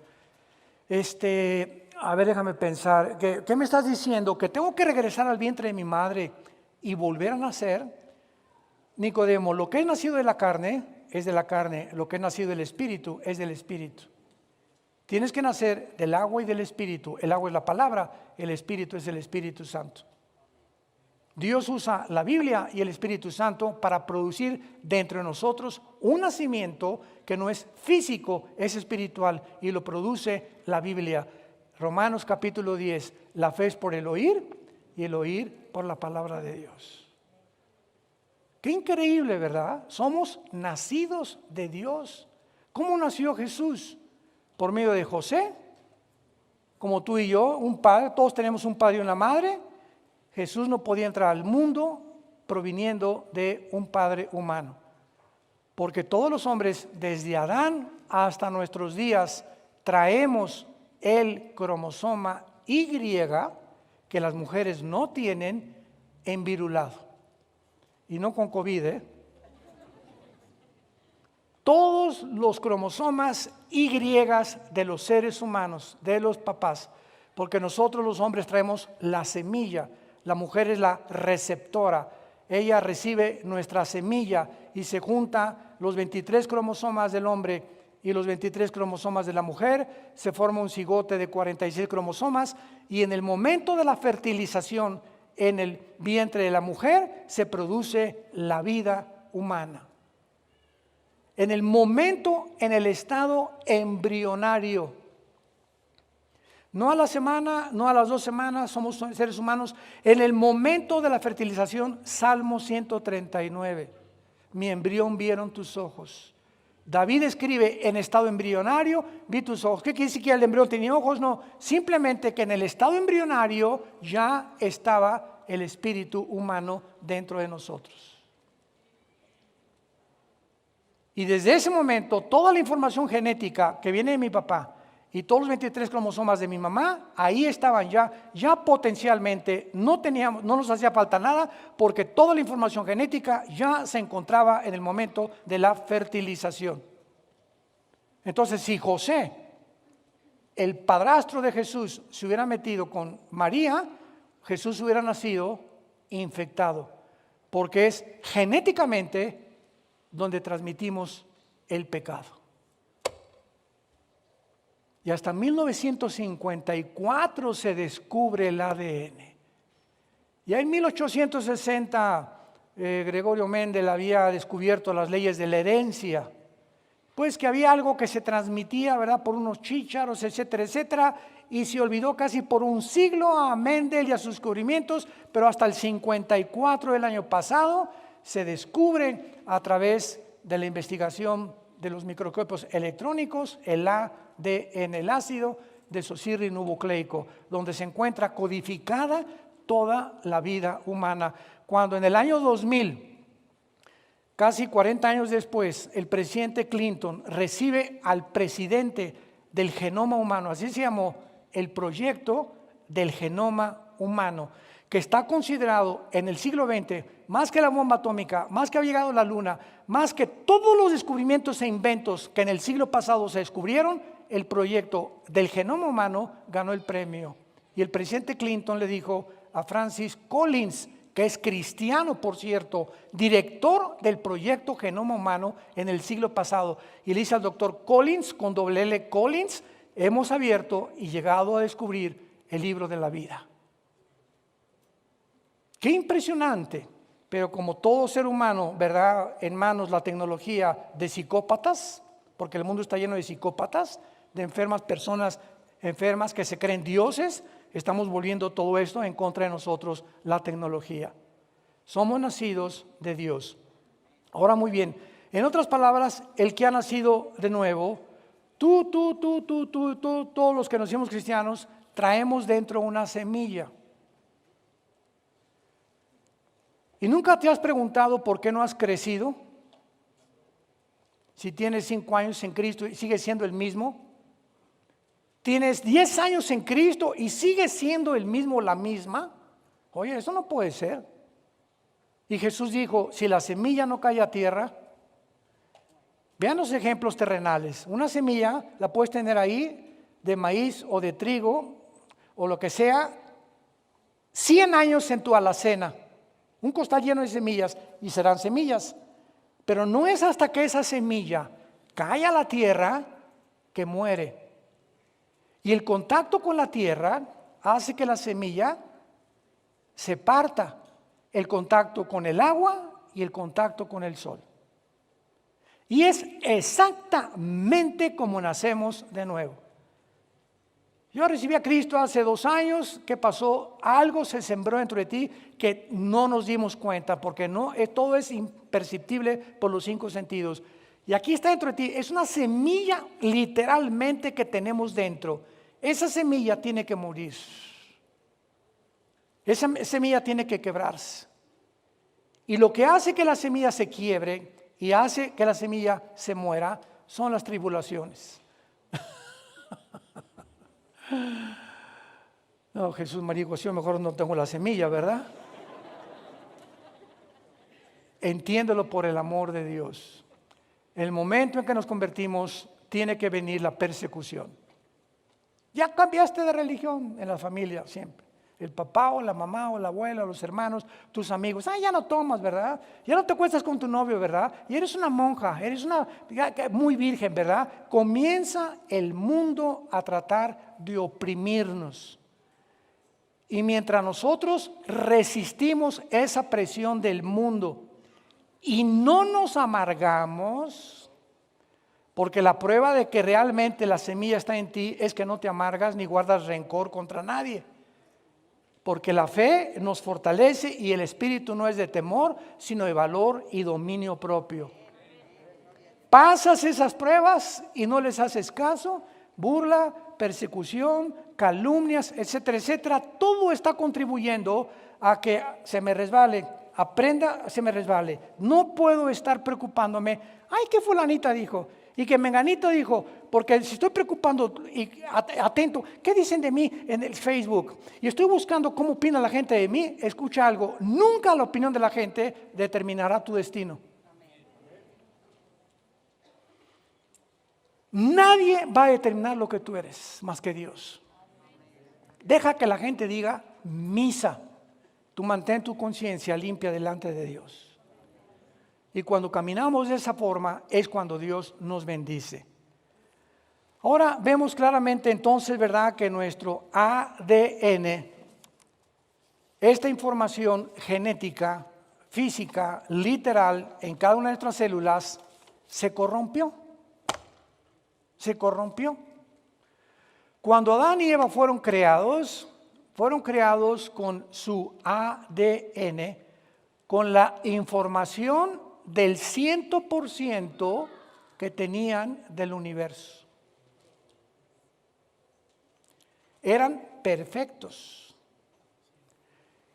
A ver, déjame pensar. ¿Qué me estás diciendo? ¿Que tengo que regresar al vientre de mi madre y volver a nacer? Nicodemo, lo que es nacido de la carne es de la carne. Lo que es nacido del espíritu es del espíritu. Tienes que nacer del agua y del espíritu. El agua es la palabra, el espíritu es el Espíritu Santo. Dios usa la Biblia y el Espíritu Santo para producir dentro de nosotros un nacimiento que no es físico, es espiritual, y lo produce la Biblia. Romanos capítulo 10, la fe es por el oír y el oír por la palabra de Dios. Qué increíble, ¿verdad? Somos nacidos de Dios. ¿Cómo nació Jesús? Por medio de José, como tú y yo, un padre, todos tenemos un padre y una madre. Jesús no podía entrar al mundo proviniendo de un padre humano, porque todos los hombres, desde Adán hasta nuestros días, traemos el cromosoma Y que las mujeres no tienen envirulado. Y no con COVID, Todos los cromosomas Y de los seres humanos, de los papás, porque nosotros los hombres traemos la semilla. La mujer es la receptora, ella recibe nuestra semilla y se junta los 23 cromosomas del hombre y los 23 cromosomas de la mujer, se forma un cigote de 46 cromosomas y en el momento de la fertilización en el vientre de la mujer se produce la vida humana. En el momento, en el estado embrionario. No a la semana, no a las 2 semanas, somos seres humanos. En el momento de la fertilización, Salmo 139, mi embrión vieron tus ojos. David escribe en estado embrionario, vi tus ojos. ¿Qué quiere decir que el embrión tenía ojos? No, simplemente que en el estado embrionario ya estaba el espíritu humano dentro de nosotros. Y desde ese momento, toda la información genética que viene de mi papá y todos los 23 cromosomas de mi mamá, ahí estaban ya potencialmente, no nos hacía falta nada, porque toda la información genética ya se encontraba en el momento de la fertilización. Entonces, si José, el padrastro de Jesús, se hubiera metido con María, Jesús hubiera nacido infectado, porque es genéticamente donde transmitimos el pecado. Y hasta 1954 se descubre el ADN. Ya en 1860 Gregorio Mendel había descubierto las leyes de la herencia, pues que había algo que se transmitía, ¿verdad?, por unos chícharos, etcétera, etcétera, y se olvidó casi por un siglo a Mendel y a sus descubrimientos, pero hasta el 54 del año pasado se descubre a través de la investigación de los microscopios electrónicos el ADN, el ácido desoxirribonucleico, donde se encuentra codificada toda la vida humana. Cuando en el año 2000, casi 40 años después, el presidente Clinton recibe al presidente del genoma humano, así se llamó el proyecto del genoma humano, que está considerado en el siglo XX, más que la bomba atómica, más que haber llegado a la luna, más que todos los descubrimientos e inventos que en el siglo pasado se descubrieron, el proyecto del genoma humano ganó el premio. Y el presidente Clinton le dijo a Francis Collins, que es cristiano, por cierto, director del proyecto Genoma Humano en el siglo pasado, y le dice al doctor Collins, con doble L Collins, hemos abierto y llegado a descubrir el libro de la vida. Qué impresionante, pero como todo ser humano, ¿verdad?, en manos la tecnología de psicópatas, porque el mundo está lleno de psicópatas, de personas enfermas que se creen dioses, estamos volviendo todo esto en contra de nosotros, la tecnología. Somos nacidos de Dios. Ahora muy bien, en otras palabras, el que ha nacido de nuevo, tú, todos los que nacimos cristianos, traemos dentro una semilla. ¿Y nunca te has preguntado por qué no has crecido? Si tienes 5 años en Cristo y sigues siendo el mismo. Tienes 10 años en Cristo y sigues siendo el mismo o la misma. Oye, eso no puede ser. Y Jesús dijo, si la semilla no cae a tierra, vean los ejemplos terrenales. Una semilla la puedes tener ahí de maíz o de trigo o lo que sea, 100 años en tu alacena. Un costal lleno de semillas y serán semillas. Pero no es hasta que esa semilla cae a la tierra que muere. Y el contacto con la tierra hace que la semilla se parta. El contacto con el agua y el contacto con el sol. Y es exactamente como nacemos de nuevo. Yo recibí a Cristo hace 2 años. ¿Qué pasó? Algo se sembró dentro de ti que no nos dimos cuenta, porque todo es imperceptible por los 5 sentidos. Y aquí está dentro de ti, es una semilla literalmente que tenemos dentro. Esa semilla tiene que morir. Esa semilla tiene que quebrarse. Y lo que hace que la semilla se quiebre y hace que la semilla se muera son las tribulaciones. No, Jesús, María, yo mejor no tengo la semilla, ¿verdad? Entiéndelo por el amor de Dios. El momento en que nos convertimos tiene que venir la persecución. Ya cambiaste de religión en la familia siempre. El papá o la mamá o la abuela o los hermanos, tus amigos. Ya no tomas, ¿verdad? Ya no te acuestas con tu novio, ¿verdad? Y eres una monja, eres muy virgen, ¿verdad? Comienza el mundo a tratar de oprimirnos. Y mientras nosotros resistimos esa presión del mundo y no nos amargamos, porque la prueba de que realmente la semilla está en ti es que no te amargas ni guardas rencor contra nadie. Porque la fe nos fortalece y el espíritu no es de temor, sino de valor y dominio propio. Pasas esas pruebas y no les haces caso, burla, persecución, calumnias, etcétera, etcétera. Todo está contribuyendo a que se me resbale, aprenda, se me resbale. No puedo estar preocupándome. Ay, ¿qué fulanita dijo? Y que menganito dijo, porque si estoy preocupando y atento, ¿qué dicen de mí en el Facebook? Y estoy buscando cómo opina la gente de mí, escucha algo, nunca la opinión de la gente determinará tu destino. Nadie va a determinar lo que tú eres más que Dios. Deja que la gente diga misa. Tú mantén tu conciencia limpia delante de Dios. Y cuando caminamos de esa forma es cuando Dios nos bendice. Ahora vemos claramente entonces, ¿verdad?, que nuestro ADN, esta información genética, física, literal, en cada una de nuestras células, se corrompió. Se corrompió. Cuando Adán y Eva fueron creados con su ADN, con la información del 100% que tenían del universo. Eran perfectos.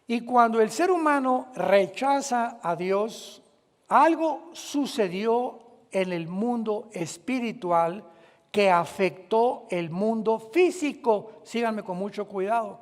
Y cuando el ser humano rechaza a Dios, algo sucedió en el mundo espiritual que afectó el mundo físico. Síganme con mucho cuidado.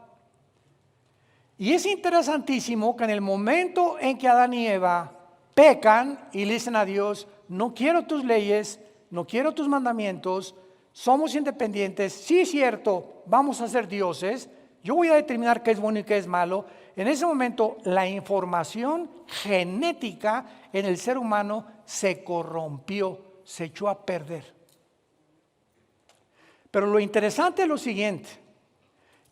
Y es interesantísimo que en el momento en que Adán y Eva pecan y le dicen a Dios, no quiero tus leyes, no quiero tus mandamientos, somos independientes, sí es cierto, vamos a ser dioses, yo voy a determinar qué es bueno y qué es malo. En ese momento la información genética en el ser humano se corrompió, se echó a perder. Pero lo interesante es lo siguiente,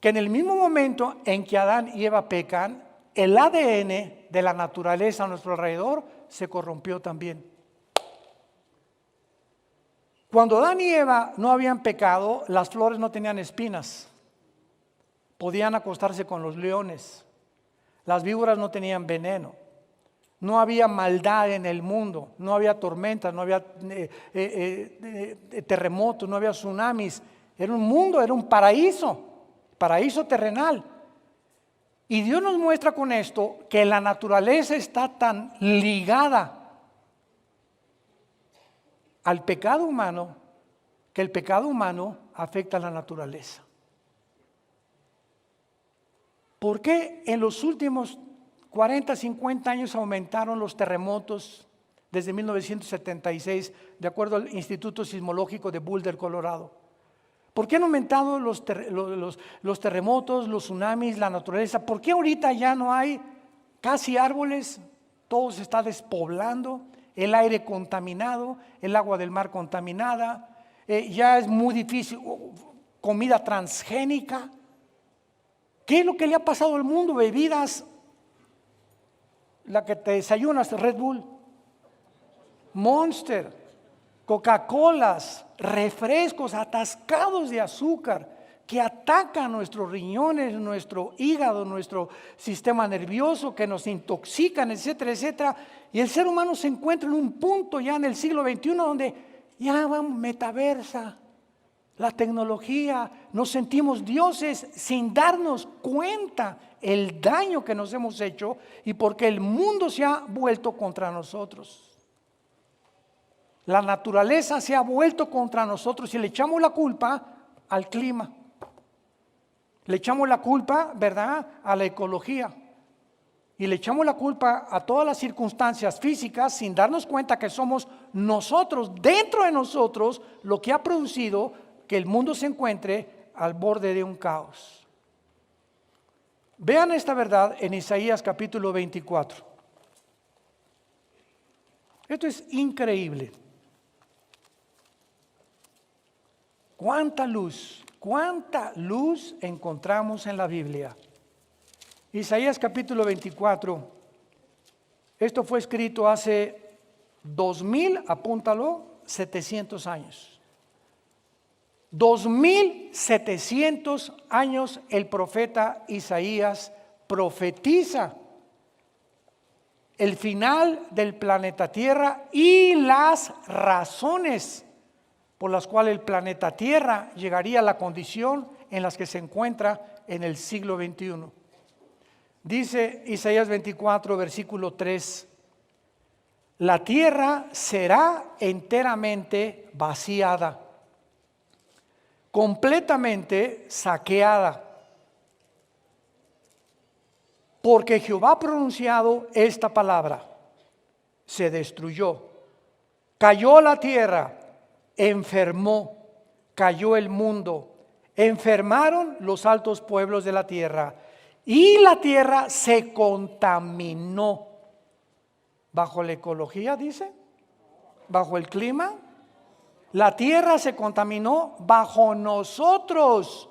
que en el mismo momento en que Adán y Eva pecan, el ADN de la naturaleza a nuestro alrededor se corrompió también. Cuando Adán y Eva no habían pecado, las flores no tenían espinas, podían acostarse con los leones, las víboras no tenían veneno, no había maldad en el mundo, no había tormentas, no había terremotos, no había tsunamis. Era un mundo, era un paraíso terrenal. Y Dios nos muestra con esto que la naturaleza está tan ligada al pecado humano que el pecado humano afecta a la naturaleza. ¿Por qué en los últimos 40, 50 años aumentaron los terremotos desde 1976, de acuerdo al Instituto Sismológico de Boulder, Colorado? ¿Por qué han aumentado los terremotos, los tsunamis, la naturaleza? ¿Por qué ahorita ya no hay casi árboles? Todo se está despoblando, el aire contaminado, el agua del mar contaminada, ya es muy difícil, comida transgénica. ¿Qué es lo que le ha pasado al mundo? Bebidas, la que te desayunas, Red Bull, Monster, Coca-Colas, refrescos atascados de azúcar que atacan nuestros riñones, nuestro hígado, nuestro sistema nervioso, que nos intoxican, etcétera, etcétera. Y el ser humano se encuentra en un punto ya en el siglo XXI donde ya vamos metaversa, la tecnología, nos sentimos dioses sin darnos cuenta el daño que nos hemos hecho y porque el mundo se ha vuelto contra nosotros. La naturaleza se ha vuelto contra nosotros y le echamos la culpa al clima. Le echamos la culpa, ¿verdad?, a la ecología. Y le echamos la culpa a todas las circunstancias físicas sin darnos cuenta que somos nosotros, dentro de nosotros, lo que ha producido que el mundo se encuentre al borde de un caos. Vean esta verdad en Isaías capítulo 24. Esto es increíble. ¿Cuánta luz encontramos en la Biblia? Isaías capítulo 24. Esto fue escrito hace 2000, apúntalo, 700 años. 2700 años el profeta Isaías profetiza el final del planeta Tierra y las razones por las cuales el planeta Tierra llegaría a la condición en las que se encuentra en el siglo XXI. Dice Isaías 24, versículo 3: la tierra será enteramente vaciada, completamente saqueada, porque Jehová ha pronunciado esta palabra, se destruyó, cayó la tierra, enfermó, cayó el mundo, enfermaron los altos pueblos de la tierra, y la tierra se contaminó. ¿Bajo la ecología dice? ¿Bajo el clima? La tierra se contaminó bajo nosotros,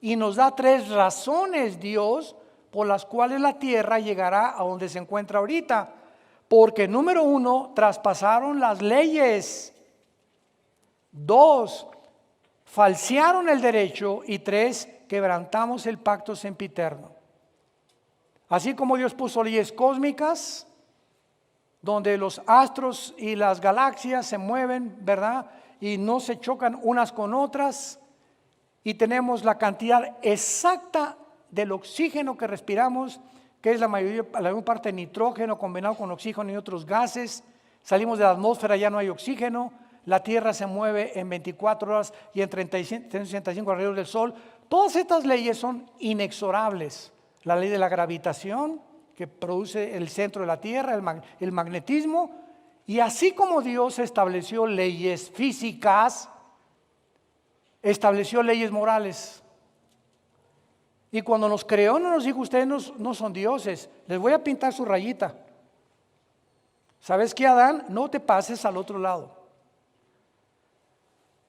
y nos da 3 razones Dios por las cuales la tierra llegará a donde se encuentra ahorita. Porque número 1, traspasaron las leyes. 2, falsearon el derecho. Y 3, quebrantamos el pacto sempiterno. Así como Dios puso leyes cósmicas, donde los astros y las galaxias se mueven, ¿verdad? Y no se chocan unas con otras. Y tenemos la cantidad exacta del oxígeno que respiramos, que es la mayor parte de nitrógeno combinado con oxígeno y otros gases. Salimos de la atmósfera, ya no hay oxígeno. La Tierra se mueve en 24 horas y en 365 alrededor del Sol. Todas estas leyes son inexorables. La ley de la gravitación, que produce el centro de la Tierra, el magnetismo. Y así como Dios estableció leyes físicas, estableció leyes morales. Y cuando nos creó no nos dijo, ustedes no son dioses, les voy a pintar su rayita. ¿Sabes qué, Adán? No te pases al otro lado.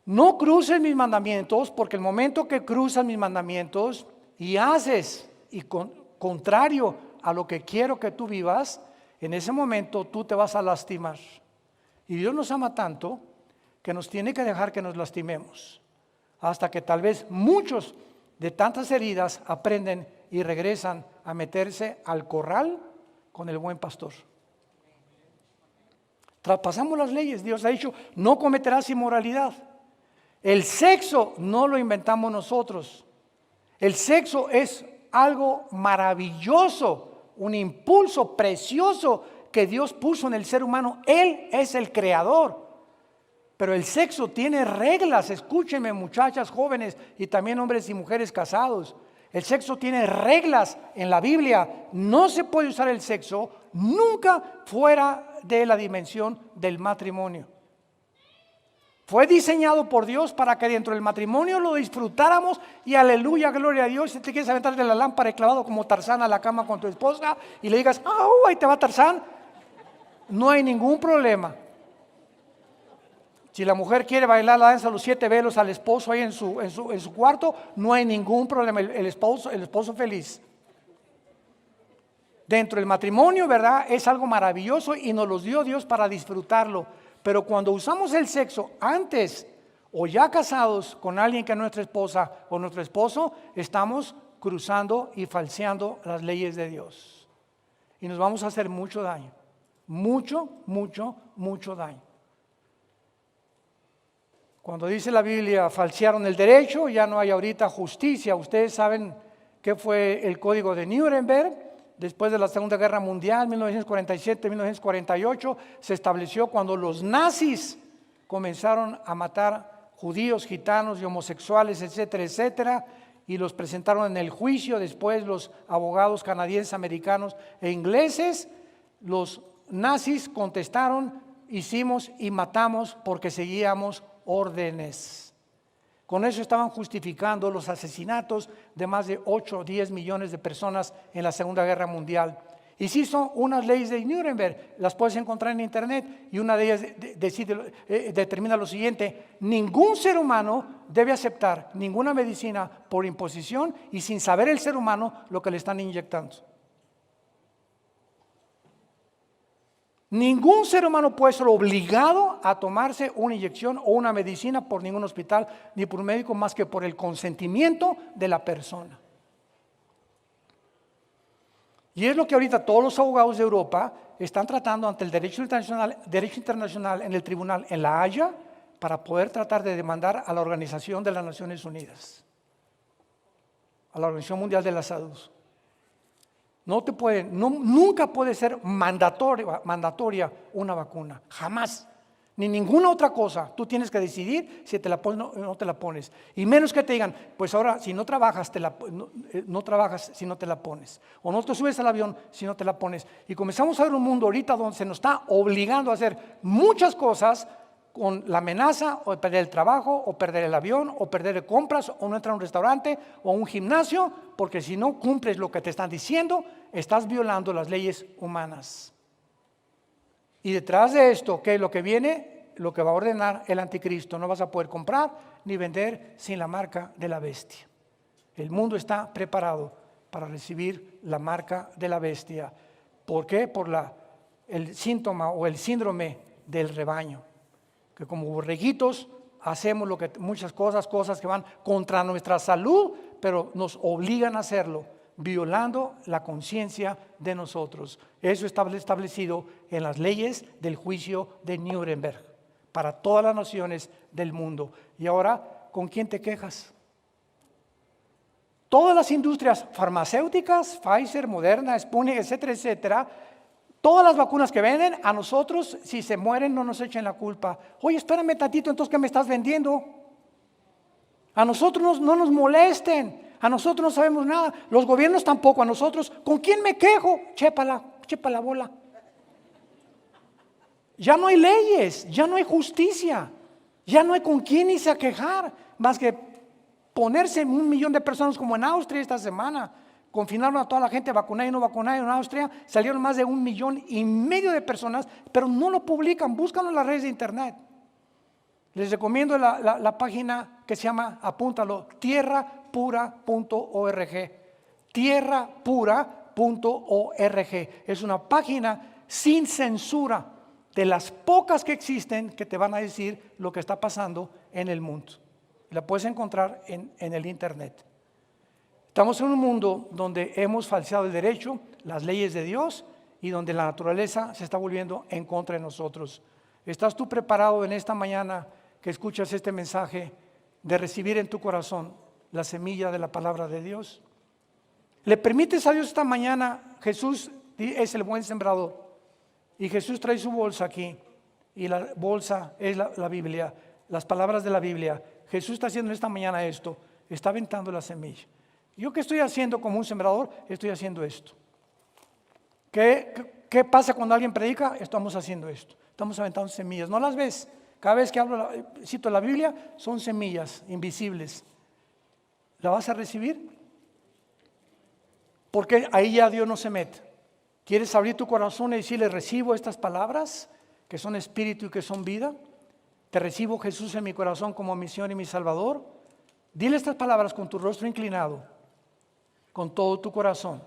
No cruces mis mandamientos, porque el momento que cruzas mis mandamientos y haces contrario a lo que quiero que tú vivas, en ese momento tú te vas a lastimar. Y Dios nos ama tanto que nos tiene que dejar que nos lastimemos, hasta que tal vez muchos de tantas heridas aprenden y regresan a meterse al corral con el buen pastor. Traspasamos las leyes. Dios ha dicho, no cometerás inmoralidad. El sexo no lo inventamos nosotros. El sexo es algo maravilloso, un impulso precioso que Dios puso en el ser humano. Él es el creador. Pero el sexo tiene reglas. Escúchenme, muchachas jóvenes y también hombres y mujeres casados. El sexo tiene reglas en la Biblia. No se puede usar el sexo nunca fuera de la dimensión del matrimonio. Fue diseñado por Dios para que dentro del matrimonio lo disfrutáramos y aleluya, gloria a Dios. Si te quieres aventar de la lámpara y clavado como Tarzán a la cama con tu esposa y le digas, ¡au! Ahí te va Tarzán, no hay ningún problema. Si la mujer quiere bailar la danza de los 7 velos al esposo ahí en su cuarto, no hay ningún problema, el esposo feliz. Dentro del matrimonio, ¿verdad? Es algo maravilloso y nos los dio Dios para disfrutarlo. Pero cuando usamos el sexo antes o ya casados con alguien que es nuestra esposa o nuestro esposo, estamos cruzando y falseando las leyes de Dios. Y nos vamos a hacer mucho daño. Mucho daño. Cuando dice la Biblia, falsearon el derecho, ya no hay ahorita justicia. Ustedes saben qué fue el código de Nuremberg. Después de la Segunda Guerra Mundial, 1947-1948, se estableció cuando los nazis comenzaron a matar judíos, gitanos y homosexuales, etcétera, etcétera, y los presentaron en el juicio. Después los abogados canadienses, americanos e ingleses, los nazis contestaron, hicimos y matamos porque seguíamos órdenes. Con eso estaban justificando los asesinatos de más de 8 o 10 millones de personas en la Segunda Guerra Mundial. Y sí son unas leyes de Nuremberg, las puedes encontrar en internet, y una de ellas determina lo siguiente: ningún ser humano debe aceptar ninguna medicina por imposición y sin saber el ser humano lo que le están inyectando. Ningún ser humano puede ser obligado a tomarse una inyección o una medicina por ningún hospital ni por un médico más que por el consentimiento de la persona. Y es lo que ahorita todos los abogados de Europa están tratando ante el derecho internacional en el tribunal en La Haya para poder tratar de demandar a la Organización de las Naciones Unidas, a la Organización Mundial de la Salud. Nunca puede ser mandatoria una vacuna, jamás. Ni ninguna otra cosa. Tú tienes que decidir si te la pones o no te la pones. Y menos que te digan, pues ahora si no trabajas, no trabajas si no te la pones. O no te subes al avión si no te la pones. Y comenzamos a ver un mundo ahorita donde se nos está obligando a hacer muchas cosas con la amenaza o de perder el trabajo, o perder el avión, o perder compras, o no entrar a un restaurante o a un gimnasio, porque si no cumples lo que te están diciendo, estás violando las leyes humanas. Y detrás de esto, ¿qué es lo que viene? Lo que va a ordenar el anticristo. No vas a poder comprar ni vender sin la marca de la bestia. El mundo está preparado para recibir la marca de la bestia. ¿Por qué? Por el síntoma o el síndrome del rebaño. Que como borreguitos hacemos muchas cosas que van contra nuestra salud, pero nos obligan a hacerlo, violando la conciencia de nosotros. Eso está establecido en las leyes del juicio de Nuremberg para todas las naciones del mundo. Y ahora, ¿con quién te quejas? Todas las industrias farmacéuticas, Pfizer, Moderna, Sputnik, etcétera, etcétera, todas las vacunas que venden, a nosotros, si se mueren, no nos echen la culpa. Oye, espérame tantito, entonces, ¿qué me estás vendiendo? A nosotros no nos molesten. A nosotros no sabemos nada, los gobiernos tampoco, a nosotros, ¿con quién me quejo? Chepa la bola. Ya no hay leyes, ya no hay justicia, ya no hay con quién irse a quejar, más que ponerse 1 millón de personas como en Austria esta semana. Confinaron a toda la gente vacunada y no vacunada en Austria, salieron más de 1,5 millones de personas, pero no lo publican, búscanlo en las redes de internet. Les recomiendo la página que se llama, apúntalo, tierrapura.org. Tierrapura.org. Es una página sin censura, de las pocas que existen que te van a decir lo que está pasando en el mundo. La puedes encontrar en el internet. Estamos en un mundo donde hemos falseado el derecho, las leyes de Dios, y donde la naturaleza se está volviendo en contra de nosotros. ¿Estás tú preparado en esta mañana que escuchas este mensaje de recibir en tu corazón la semilla de la palabra de Dios? ¿Le permites a Dios esta mañana? Jesús es el buen sembrador y Jesús trae su bolsa aquí y la bolsa es la Biblia, las palabras de la Biblia. Jesús está haciendo esta mañana esto, está aventando la semilla. ¿Yo qué estoy haciendo como un sembrador? Estoy haciendo esto. ¿Qué pasa cuando alguien predica? Estamos haciendo esto, estamos aventando semillas. ¿No las ves? Cada vez que cito la Biblia, son semillas invisibles. ¿La vas a recibir? Porque ahí ya Dios no se mete. ¿Quieres abrir tu corazón y decirle, recibo estas palabras que son espíritu y que son vida? Te recibo, Jesús, en mi corazón como mi Señor y mi Salvador. Dile estas palabras con tu rostro inclinado, con todo tu corazón.